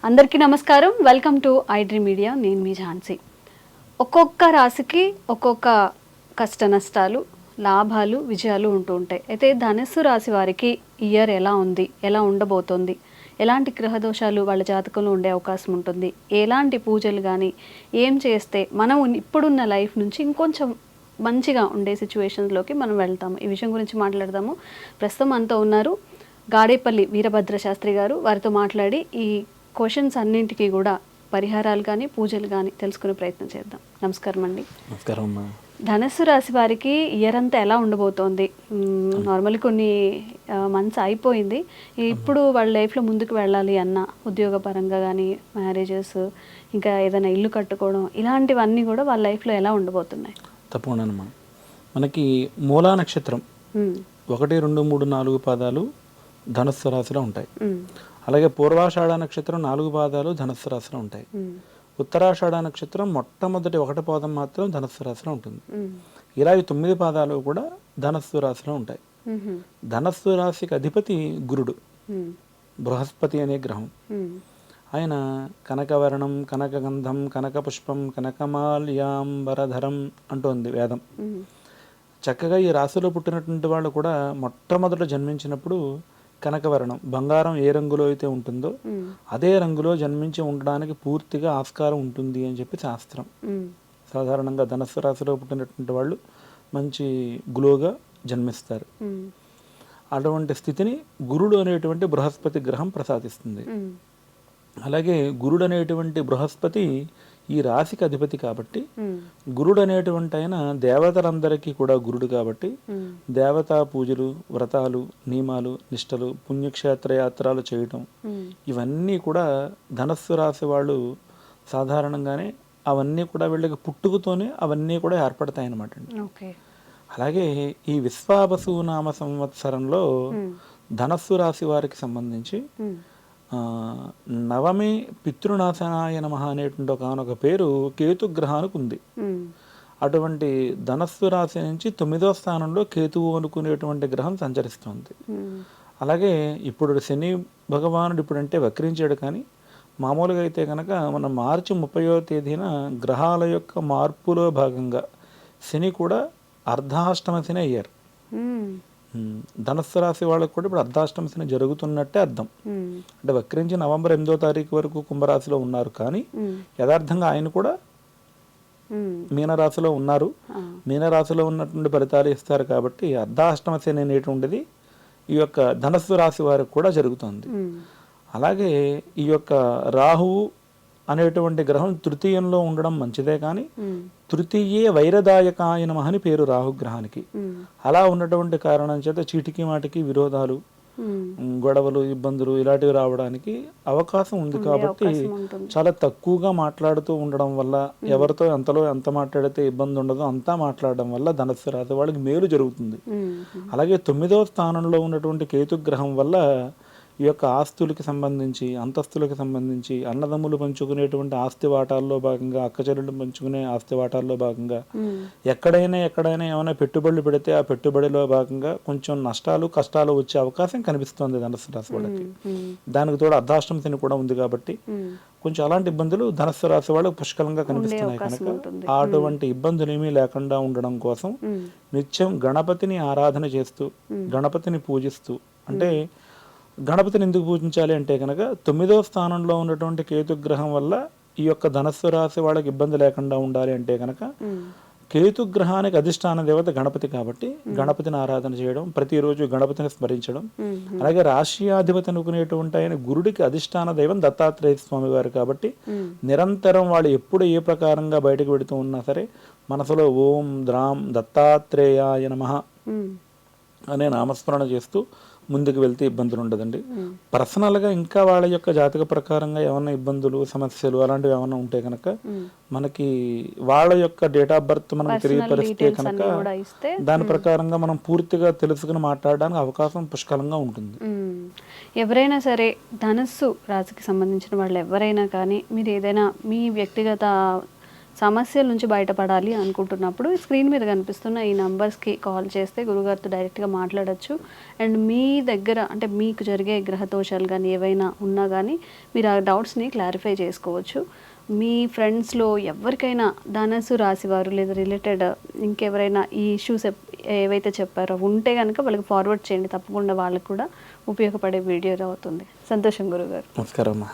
అందరికీ నమస్కారం. Welcome to iDream media. నేను మీ ఝాన్సీ. ఒక్కొక్క రాశికి ఒక్కొక్క కష్ట నష్టాలు, లాభాలు, విజయాలు ఉంటూ ఉంటాయి. అయితే ధనుస్సు రాశి వారికి ఇయర్ ఎలా ఉంది, ఎలా ఉండబోతోంది, ఎలాంటి గ్రహదోషాలు వాళ్ళ జాతకంలో ఉండే అవకాశం ఉంటుంది, ఎలాంటి పూజలు కానీ ఏం చేస్తే మనం ఇప్పుడున్న లైఫ్ నుంచి ఇంకొంచెం మంచిగా ఉండే సిచ్యువేషన్స్లోకి మనం వెళ్తాము. ఈ విషయం గురించి మాట్లాడదాము. ప్రస్తుతం మనతో ఉన్నారు గాడేపల్లి వీరభద్ర శాస్త్రి గారు. వారితో మాట్లాడి ఈ క్వశ్చన్స్ అన్నింటికీ కూడా పరిహారాలు కానీ పూజలు కానీ తెలుసుకునే ప్రయత్నం చేద్దాం. నమస్కారం అండి. నమస్కారం అమ్మా. ధనుస్సు రాశి వారికి ఇయర్ అంతా ఎలా ఉండబోతోంది? నార్మల్లీ కొన్ని మంత్స్ అయిపోయింది. ఇప్పుడు వాళ్ళ లైఫ్లో ముందుకు వెళ్ళాలి అన్న ఉద్యోగపరంగా కానీ, మ్యారేజెస్, ఇంకా ఏదైనా ఇల్లు కట్టుకోవడం, ఇలాంటివన్నీ కూడా వాళ్ళ లైఫ్లో ఎలా ఉండబోతున్నాయి? తప్పకుండానమ్మా. మనకి మూలా నక్షత్రం 1, 2, 3, 4 పాదాలు ధనుస్సు రాశిలో ఉంటాయి. అలాగే పూర్వాషాఢ నక్షత్రం 4 పాదాలు ధనుస్సు రాశిలో ఉంటాయి. ఉత్తరాషాఢ నక్షత్రం మొట్టమొదటి 1 పాదం మాత్రం ధనుస్సు రాశిలో ఉంటుంది. ఇలా ఈ 9 పాదాలు కూడా ధనుస్సు రాశిలో ఉంటాయి. ధనుస్సు రాశికి అధిపతి గురుడు, బృహస్పతి అనే గ్రహం. ఆయన కనకవర్ణం, కనకగంధం, కనకపుష్పం, కనకమాల్యాంబరధరం అంటోంది వేదం. చక్కగా ఈ రాశిలో పుట్టినటువంటి వాళ్ళు కూడా మొట్టమొదట జన్మించినప్పుడు కనకవర్ణం, బంగారం ఏ రంగులో అయితే ఉంటుందో అదే రంగులో జన్మించి ఉండడానికి పూర్తిగా ఆస్కారం ఉంటుంది అని చెప్పి శాస్త్రం. సాధారణంగా ధనుస్సు రాశిలో పుట్టినటువంటి వాళ్ళు మంచి గ్లోగా జన్మిస్తారు. అటువంటి స్థితిని గురుడు అనేటువంటి బృహస్పతి గ్రహం ప్రసాదిస్తుంది. అలాగే గురుడు అనేటువంటి బృహస్పతి ఈ రాశికి అధిపతి కాబట్టి, గురుడు అనేటువంటి ఆయన దేవతలందరికీ కూడా గురుడు కాబట్టి దేవతా పూజలు, వ్రతాలు, నియమాలు, నిష్టలు, పుణ్యక్షేత్ర యాత్రలు చేయటం, ఇవన్నీ కూడా ధనస్సు రాశి వాళ్ళు సాధారణంగానే అవన్నీ కూడా వీళ్ళకి పుట్టుకతోనే అవన్నీ కూడా ఏర్పడతాయి అన్నమాట అండి. అలాగే ఈ విశ్వావసు నామ సంవత్సరంలో ధనస్సు రాశి వారికి సంబంధించి నవమి పితృనాశనాయ నమః అనేటువంటి ఒకనొక పేరు కేతుగ్రహానికి ఉంది. అటువంటి ధనస్సు రాశి నుంచి 9వ స్థానంలో కేతువు అనుకునేటువంటి గ్రహం సంచరిస్తుంది. అలాగే ఇప్పుడు శని భగవానుడు ఇప్పుడంటే వక్రించాడు, కానీ మామూలుగా అయితే కనుక మన మార్చి 30వ తేదీన గ్రహాల యొక్క మార్పులో భాగంగా శని కూడా అర్ధాష్టమ శని అయ్యారు. ధనుస్సు రాశి వాళ్ళకు కూడా ఇప్పుడు అర్ధాష్టమ శని జరుగుతున్నట్టే అర్థం. అంటే వక్రించి నవంబర్ 8వ తారీఖు వరకు కుంభరాశిలో ఉన్నారు, కానీ యథార్థంగా ఆయన కూడా మీనరాశిలో ఉన్నారు. మీనరాశిలో ఉన్నటువంటి ఫలితాలు ఇస్తారు కాబట్టి అర్ధాష్టమ శని అనేటువంటిది ఈ యొక్క ధనుస్సు రాశి వారికి కూడా జరుగుతుంది. అలాగే ఈ యొక్క రాహువు అనేటువంటి గ్రహం తృతీయంలో ఉండడం మంచిదే, కానీ తృతీయే వైరదాయకాయ నమః అని పేరు రాహుగ్రహానికి. అలా ఉన్నటువంటి కారణం చేత చీటికి మాటికి విరోధాలు, గొడవలు, ఇబ్బందులు ఇలాంటివి రావడానికి అవకాశం ఉంది. కాబట్టి చాలా తక్కువగా మాట్లాడుతూ ఉండడం వల్ల, ఎవరితో ఎంతలో ఎంత మాట్లాడితే ఇబ్బంది ఉండదో అంతా మాట్లాడడం వల్ల ధనుస్సు రాశి వాళ్ళకి మేలు జరుగుతుంది. అలాగే 9వ స్థానంలో ఉన్నటువంటి కేతుగ్రహం వల్ల ఈ యొక్క ఆస్తులకి సంబంధించి, అంతస్తులకు సంబంధించి, అన్నదమ్ములు పంచుకునేటువంటి ఆస్తి వాటాల్లో భాగంగా, అక్కచెల్లెళ్ళు పంచుకునే ఆస్తి వాటాల్లో భాగంగా ఎక్కడైనా ఏమైనా పెట్టుబడులు పెడితే ఆ పెట్టుబడిలో భాగంగా కొంచెం నష్టాలు, కష్టాలు వచ్చే అవకాశం కనిపిస్తుంది ధనుస్సు రాశి వాళ్ళకి. దానికి తోడు అర్ధాష్టమ శని కూడా ఉంది కాబట్టి కొంచెం అలాంటి ఇబ్బందులు ధనుస్సు రాశి వాళ్ళకి పుష్కలంగా కనిపిస్తున్నాయి. కనుక అటువంటి ఇబ్బందులు ఏమీ లేకుండా ఉండడం కోసం నిత్యం గణపతిని ఆరాధన చేస్తూ, గణపతిని పూజిస్తూ, అంటే గణపతిని ఎందుకు పూజించాలి అంటే కనుక 9వ స్థానంలో ఉన్నటువంటి కేతుగ్రహం వల్ల ఈ యొక్క ధనుస్సు రాశి వాళ్ళకి ఇబ్బంది లేకుండా ఉండాలి అంటే కనుక కేతుగ్రహానికి అధిష్టాన దేవత గణపతి కాబట్టి గణపతిని ఆరాధన చేయడం, ప్రతిరోజు గణపతిని స్మరించడం. అలాగే రాశియాధిపతి అనుకునేటువంటి ఆయన గురుడికి అధిష్టాన దైవం దత్తాత్రేయ స్వామి వారు కాబట్టి నిరంతరం వాళ్ళు ఎప్పుడు ఏ ప్రకారంగా బయటకు పెడుతూ ఉన్నా సరే మనసులో ఓం ద్రాం దత్తాత్రేయాయ నమః అనే నామస్మరణ చేస్తూ ముందుకు వెళ్తే ఇబ్బందులు ఉండదండి. పర్సనల్గా ఇంకా వాళ్ళ యొక్క జాతక ప్రకారంగా ఏమైనా ఇబ్బందులు, సమస్యలు అలాంటివి ఏమైనా ఉంటే కనుక మనకి వాళ్ళ యొక్క డేట్ ఆఫ్ బర్త్ మనకు తెలియపరిస్తే కనుక దాని ప్రకారంగా మనం పూర్తిగా తెలుసుకుని మాట్లాడడానికి అవకాశం పుష్కలంగా ఉంటుంది. ఎవరైనా సరే ధనుస్సు రాశికి సంబంధించిన వాళ్ళు ఎవరైనా కానీ మీరు ఏదైనా మీ వ్యక్తిగత సమస్యల నుంచి బయటపడాలి అనుకుంటున్నప్పుడు స్క్రీన్ మీద కనిపిస్తున్న ఈ నంబర్స్కి కాల్ చేస్తే గురుగారితో డైరెక్ట్గా మాట్లాడొచ్చు. అండ్ మీ దగ్గర అంటే మీకు జరిగే గ్రహ దోషాలు కానీ ఏవైనా ఉన్నా కానీ మీరు ఆ డౌట్స్ని క్లారిఫై చేసుకోవచ్చు. మీ ఫ్రెండ్స్లో ఎవరికైనా ధనస్సు రాశివారు లేదా రిలేటెడ్ ఇంకెవరైనా ఈ ఇష్యూస్ ఏవైతే చెప్పారో ఉంటే కనుక వాళ్ళకి ఫార్వర్డ్ చేయండి. తప్పకుండా వాళ్ళకు కూడా ఉపయోగపడే వీడియో అవుతుంది. సంతోషం గురుగారు. నమస్కారం అమ్మా.